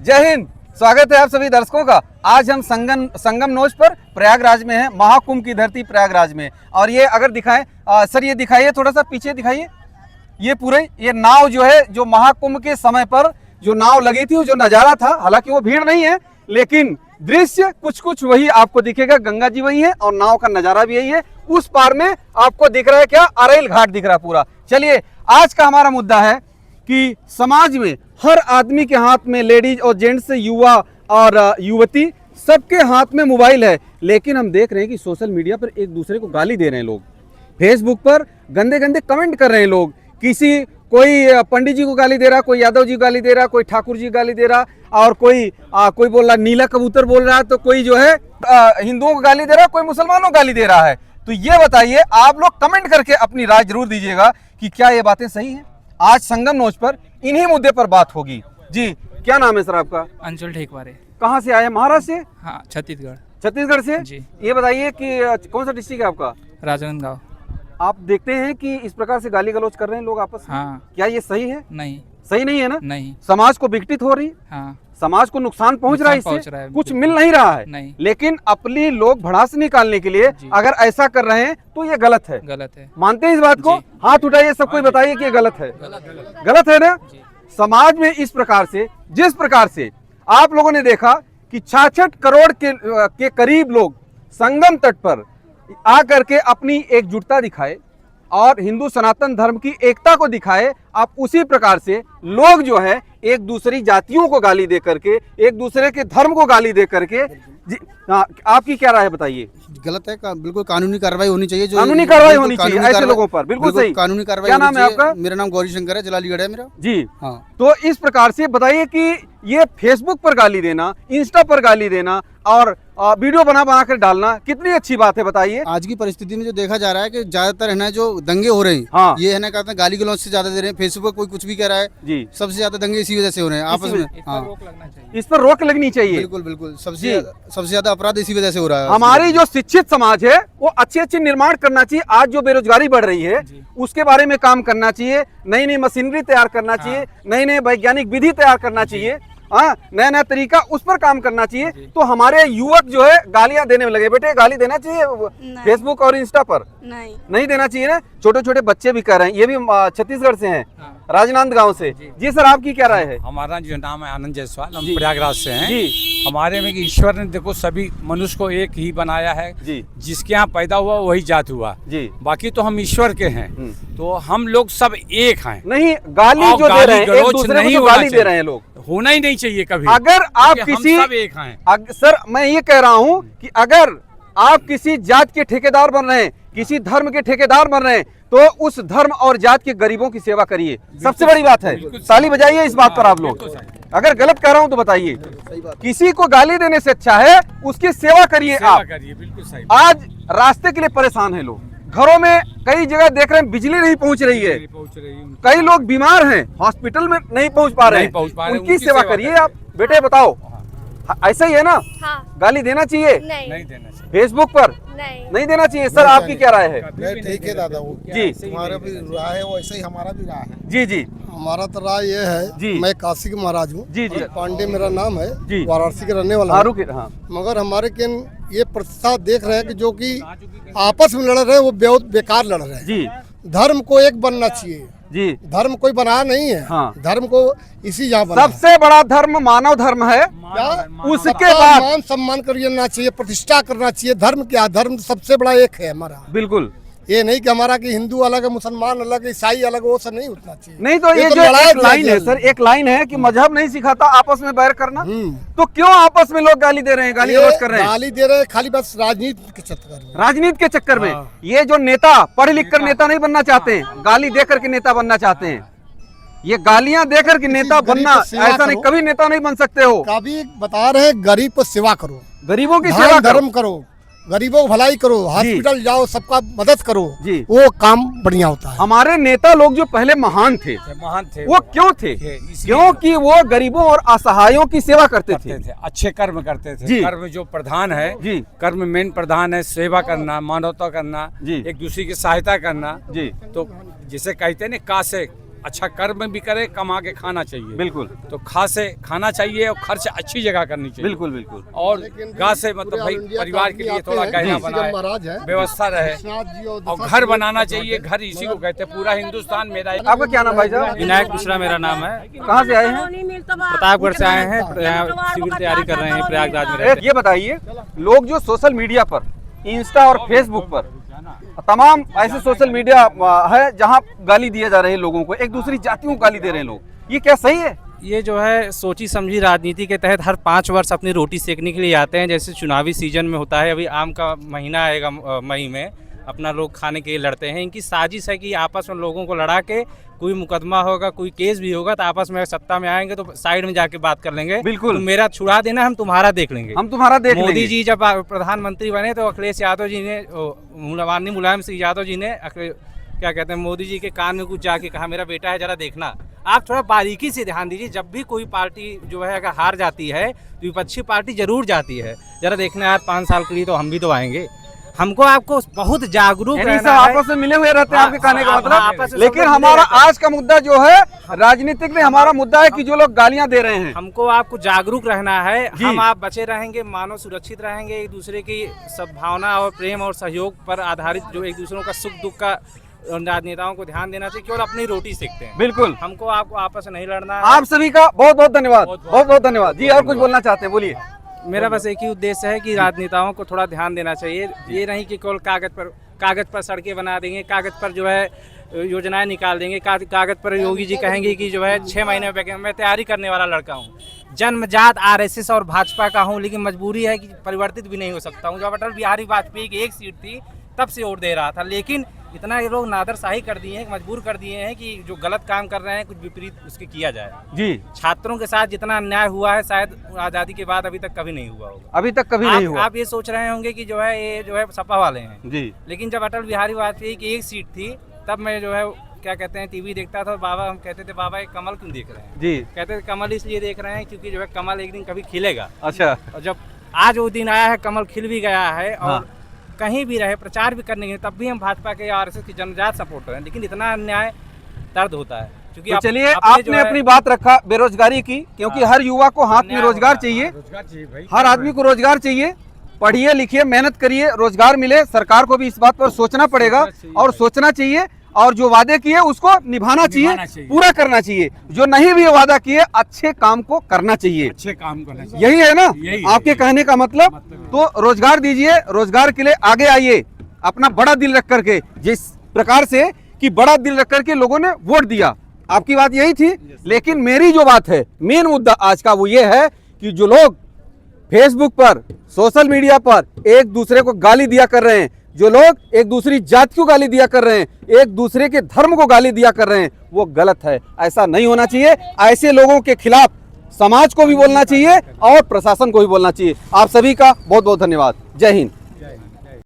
जय हिंद। स्वागत है आप सभी दर्शकों का। आज हम संगम नोच पर प्रयागराज में हैं, महाकुंभ की धरती प्रयागराज में। और ये अगर दिखाएं सर, ये दिखाइए, थोड़ा सा पीछे दिखाइए। ये पूरे ये नाव जो है, जो महाकुंभ के समय पर जो नाव लगी थी, जो नज़ारा था, हालांकि वो भीड़ नहीं है लेकिन दृश्य कुछ वही आपको दिखेगा। गंगा जी वही है और नाव का नज़ारा भी यही है। उस पार में आपको दिख रहा है क्या? अरेल घाट दिख रहा है पूरा। चलिए, आज का हमारा मुद्दा है कि समाज में हर आदमी के हाथ में, लेडीज और जेंट्स, युवा और युवती, सबके हाथ में मोबाइल है। लेकिन हम देख रहे हैं कि सोशल मीडिया पर एक दूसरे को गाली दे रहे हैं लोग। फेसबुक पर गंदे गंदे कमेंट कर रहे हैं लोग। कोई पंडित जी को गाली दे रहा, कोई यादव जी को गाली दे रहा, कोई ठाकुर जी को गाली दे रहा, और कोई बोल रहा नीला कबूतर बोल रहा है, तो कोई जो है हिंदुओं को गाली दे रहा है, कोई मुसलमानों को गाली दे रहा है। तो ये बताइए, आप लोग कमेंट करके अपनी राय जरूर दीजिएगा कि क्या ये बातें सही हैं। आज संगम नोच पर इन्हीं मुद्दे पर बात होगी। जी, क्या नाम है सर आपका? अंशुल ठेकवारे। कहाँ से आए? महाराष्ट्र से? हाँ, छत्तीसगढ़। छत्तीसगढ़ से जी। ये बताइए कि कौन सा डिस्ट्रिक्ट है आपका? राजनांदगांव। आप देखते हैं कि इस प्रकार से गाली गलौज कर रहे हैं लोग आपस में। हाँ। क्या ये सही है? नहीं। सही नहीं है ना? नहीं। समाज को विघटित हो रही है। हाँ। समाज को नुकसान पहुंच रहा है इससे, रहा है, कुछ मिल नहीं रहा है। नहीं। लेकिन अपनी लोग भड़ास निकालने के लिए अगर ऐसा कर रहे हैं तो ये गलत है। गलत है। मानते हैं इस बात को? हाथ उठाइए, सब कोई बताइए कि ये गलत है। गलत है ना? समाज में इस प्रकार से, जिस प्रकार से आप लोगों ने देखा कि 66 करोड़ के करीब लोग संगम तट पर आकर के अपनी एकजुटता दिखाए और हिंदू सनातन धर्म की एकता को दिखाए। आप उसी प्रकार से लोग जो है एक दूसरी जातियों को गाली दे करके, एक दूसरे के धर्म को गाली दे करके। जी, आपकी क्या राय है बताइए? गलत है। बिल्कुल कानूनी कार्रवाई होनी चाहिए। कानूनी कार्रवाई होनी चाहिए ऐसे लोगों पर। बिल्कुल सही, कानूनी कार्रवाई। क्या नाम है आपका? मेरा नाम गौरी शंकर है, जलालीगढ़ है मेरा। जी हाँ। तो इस प्रकार से बताइए कि ये फेसबुक पर गाली देना, इंस्टा पर गाली देना और वीडियो बना कर डालना कितनी अच्छी बात है बताइए? आज की परिस्थिति में जो देखा जा रहा है कि ज्यादातर है ना जो दंगे हो रहे हैं, हाँ। ये है ना कहते हैं गाली गलौज से ज्यादा दे रहे हैं। फेसबुक पर कोई कुछ भी कह रहा है जी, सबसे ज्यादा दंगे इसी वजह से हो रहे हैं आपस में। हाँ, इस पर रोक लगनी चाहिए। बिल्कुल बिल्कुल। सबसे ज्यादा अपराध इसी वजह से हो रहा है। हमारी जो शिक्षित समाज है वो अच्छे निर्माण करना चाहिए। आज जो बेरोजगारी बढ़ रही है उसके बारे में काम करना चाहिए। नई नई मशीनरी तैयार करना चाहिए, नई नई वैज्ञानिक विधि तैयार करना चाहिए, हाँ, नया नया तरीका, उस पर काम करना चाहिए। तो हमारे युवक जो है गालियां देने में लगे। बेटे, गाली देना चाहिए फेसबुक और इंस्टा पर? नहीं देना चाहिए ना। छोटे छोटे बच्चे भी कर रहे हैं। ये भी छत्तीसगढ़ से हैं, राजनांदगांव से। जी सर, आपकी क्या राय है? हमारा जो नाम है आनंद जायसवाल, हम प्रयागराज से हैं। जी। हमारे में कि ईश्वर ने देखो सभी मनुष्य को एक ही बनाया है। जी। जिसके यहाँ पैदा हुआ वही जात हुआ। जी। बाकी तो हम ईश्वर के हैं, तो हम लोग सब एक हैं। नहीं, गाली जो दे रहे हैं, एक दूसरे को गाली दे रहे हैं लोग, होना ही नहीं चाहिए कभी। अगर आप किसी, सब एक हैं। सर मैं ये कह रहा हूँ कि अगर आप किसी जात के ठेकेदार बन रहे हैं, किसी धर्म के ठेकेदार बन रहे हैं, तो उस धर्म और जात के गरीबों की सेवा करिए। सबसे बड़ी बात है। ताली बजाइए इस बात पर आप लोग। अगर गलत कह रहा हूं तो बताइए। किसी को गाली देने से अच्छा है उसकी सेवा करिए आप। बिल्कुल सही। आज रास्ते के लिए परेशान है लोग, घरों में कई जगह देख रहे हैं बिजली नहीं पहुंच रही है, कई लोग बीमार हैं, हॉस्पिटल में नहीं पहुंच पा रहे हैं, उनकी सेवा करिए आप। बेटे बताओ, ऐसा ही है ना? हाँ। गाली देना चाहिए? नहीं देना चाहिए। फेसबुक पर नहीं देना चाहिए। सर, आपकी क्या राय है? ठीक है दादा, वो जी, तुम्हारा भी राय है वैसे ही हमारा भी राय है। जी जी। हमारा तो राय ये है जी। मैं काशी के महाराज हूँ। जी जी। पांडे मेरा नाम है जी। वाराणसी के रहने वाला हूँ। हाँ। मगर हमारे के ये प्रतिशत देख रहे हैं कि जो कि आपस में लड़ रहे हैं वो बहुत बेकार लड़ रहे हैं। जी। धर्म को एक बनना चाहिए। जी। धर्म कोई बना नहीं है। हाँ। धर्म को इसी यहाँ बना। सबसे बड़ा धर्म मानव धर्म है। उसके बाद मान सम्मान करना चाहिए, प्रतिष्ठा करना चाहिए। धर्म क्या? धर्म सबसे बड़ा एक है हमारा। बिल्कुल। ये नहीं कि हमारा कि हिंदू अलग है, मुसलमान अलग है, ईसाई अलग, वो सब नहीं उठना चाहिए। नहीं तो ये जो एक लाइन है सर, एक लाइन है कि मजहब नहीं सिखाता आपस में बैर करना। तो क्यों आपस में लोग गाली दे रहे हैं, गाली गलौज कर रहे हैं? गाली दे रहे हैं खाली बस राजनीति के चक्कर में। राजनीति के चक्कर में। ये जो नेता पढ़ लिख कर नेता नहीं बनना चाहते हैं, गाली दे करके नेता बनना चाहते हैं। ये गालियां दे करके नेता बनना, ऐसा नहीं, कभी नेता नहीं बन सकते हो। कभी बता रहे गरीब को सेवा करो, गरीबों की सेवा, धर्म करो, गरीबों को भलाई करो, हॉस्पिटल जाओ, सबका मदद करो जी, वो काम बढ़िया होता है। हमारे नेता लोग जो पहले महान थे वो क्यों थे? क्योंकि वो गरीबों और असहायों की सेवा करते थे, अच्छे कर्म करते थे। कर्म जो प्रधान है जी, कर्म मेन प्रधान है, सेवा करना, मानवता करना जी, एक दूसरे की सहायता करना जी। तो जिसे कहते हैं ना, का से अच्छा कर्म भी करे, कमा के खाना चाहिए। बिल्कुल तो खाना चाहिए और खर्च अच्छी जगह करनी चाहिए। बिल्कुल बिल्कुल। और गा से मतलब भाई परिवार के लिए थोड़ा गहना बनाए, व्यवस्था रहे और घर बनाना चाहिए। घर इसी को कहते हैं, पूरा हिंदुस्तान मेरा। आपका क्या नाम भाई साहब? विनायक मिश्रा मेरा नाम है। कहाँ से आए हैं? प्रतापगढ़ से आए हैं, यहाँ सिविल तैयारी कर रहे हैं, प्रयागराज में रहते हैं। ये बताइए, लोग जो सोशल मीडिया पर, इंस्टा और फेसबुक पर, तमाम ऐसे सोशल मीडिया है जहां गाली दिए जा रहे हैं लोगों को, एक दूसरी जातियों को गाली दे रहे हैं लोग, ये क्या सही है? ये जो है सोची समझी राजनीति के तहत हर 5 वर्ष अपनी रोटी सेकने के लिए आते हैं। जैसे चुनावी सीजन में होता है, अभी आम का महीना आएगा मई में, अपना लोग खाने के लिए लड़ते हैं। इनकी साजिश है कि आपस में लोगों को लड़ा के कोई मुकदमा होगा, कोई केस भी होगा तो आपस में सत्ता में आएंगे तो साइड में जाके बात कर लेंगे। बिल्कुल। तुम मेरा छुड़ा देना, हम तुम्हारा देख लेंगे। हम तुम्हारा देख लेंगे। मोदी जी जब प्रधानमंत्री बने तो अखिलेश यादव जी ने, मुलायम सिंह यादव जी ने क्या कहते हैं, मोदी जी के कान में कुछ जाके कहा, मेरा बेटा है जरा देखना। आप थोड़ा बारीकी से ध्यान दीजिए, जब भी कोई पार्टी जो है अगर हार जाती है तो विपक्षी पार्टी जरूर जाती है। जरा देखना यार, 5 साल के लिए तो हम भी तो आएंगे। हमको आपको बहुत जागरूक रहना है। आपस में मिले हुए रहते हैं, आपके कहने का आपस मतलब। में लेकिन सब हमारा मिले रहते आज का मुद्दा जो है राजनीतिक में, हमारा मुद्दा है कि जो लोग गालियां दे रहे हैं, हमको आपको जागरूक रहना है। जी। हम आप बचे रहेंगे, मानव सुरक्षित रहेंगे, एक दूसरे की सद्भावना और प्रेम और सहयोग पर आधारित जो एक दूसरों का सुख दुख का राजनेताओं को ध्यान देना चाहिए, केवल अपनी रोटी सेकते हैं। बिल्कुल। हमको आपको आपस में नहीं लड़ना है। आप सभी का बहुत बहुत धन्यवाद, बहुत बहुत धन्यवाद जी। और कुछ बोलना चाहते हैं, बोलिए। मेरा बस एक ही उद्देश्य है कि राजनेताओं को थोड़ा ध्यान देना चाहिए। ये नहीं कि केवल कागज पर सड़कें बना देंगे, कागज पर जो है योजनाएं निकाल देंगे, कागज पर योगी जी कहेंगे कि जो है 6 महीने में। मैं तैयारी करने वाला लड़का हूँ, जन्मजात आरएसएस और भाजपा का हूँ, लेकिन मजबूरी है कि परिवर्तित भी नहीं हो सकता हूँ। जब अटल बिहारी वाजपेयी की 1 सीट थी तब से वोट दे रहा था, लेकिन इतना ये लोग नादरशाही कर दिए हैं, मजबूर कर दिए हैं कि जो गलत काम कर रहे हैं कुछ विपरीत उसके किया जाए। जी। छात्रों के साथ जितना अन्याय हुआ है शायद आज़ादी के बाद अभी तक कभी नहीं हुआ होगा। अभी तक कभी नहीं हुआ। आप ये सोच रहे होंगे कि जो है ये जो है सपा वाले हैं जी, लेकिन जब अटल बिहारी वाजपेयी की 1 सीट थी तब मैं जो है क्या कहते हैं टीवी देखता था। बाबा हम कहते थे, बाबा ये कमल क्यों देख रहे हैं? जी। कहते थे कमल इसलिए देख रहे हैं क्योंकि जो है कमल एक दिन कभी खिलेगा। अच्छा। और जब आज वो दिन आया है, कमल खिल भी गया है और हाँ। कहीं भी रहे प्रचार भी करने के, तब भी हम भाजपा के आरएसएस की जन्मजात सपोर्टर हैं, लेकिन इतना अन्याय दर्द होता है। क्योंकि तो चलिए, आपने अपनी बात रखा बेरोजगारी की, क्योंकि हर युवा को हाथ में रोजगार चाहिए, हर आदमी को रोजगार चाहिए। पढ़िए लिखिए, मेहनत करिए, रोजगार मिले। सरकार को भी इस बात पर सोचना पड़ेगा और सोचना चाहिए, और जो वादे किए उसको निभाना चाहिए, पूरा करना चाहिए। जो नहीं भी वादा किए, अच्छे काम को करना चाहिए, अच्छे काम करना चाहिए। यही है ना यही आपके कहने का मतलब। तो रोजगार दीजिए, रोजगार के लिए आगे आइए, अपना बड़ा दिल रख करके, जिस प्रकार से कि बड़ा दिल रख करके लोगों ने वोट दिया। आपकी बात यही थी, लेकिन मेरी जो बात है, मेन मुद्दा आज का वो ये है कि जो लोग फेसबुक पर, सोशल मीडिया पर एक दूसरे को गाली दिया कर रहे हैं, जो लोग एक दूसरी जाति को गाली दिया कर रहे हैं, एक दूसरे के धर्म को गाली दिया कर रहे हैं, वो गलत है। ऐसा नहीं होना चाहिए। ऐसे लोगों के खिलाफ समाज को भी बोलना चाहिए और प्रशासन को भी बोलना चाहिए। आप सभी का बहुत बहुत धन्यवाद। जय हिंद।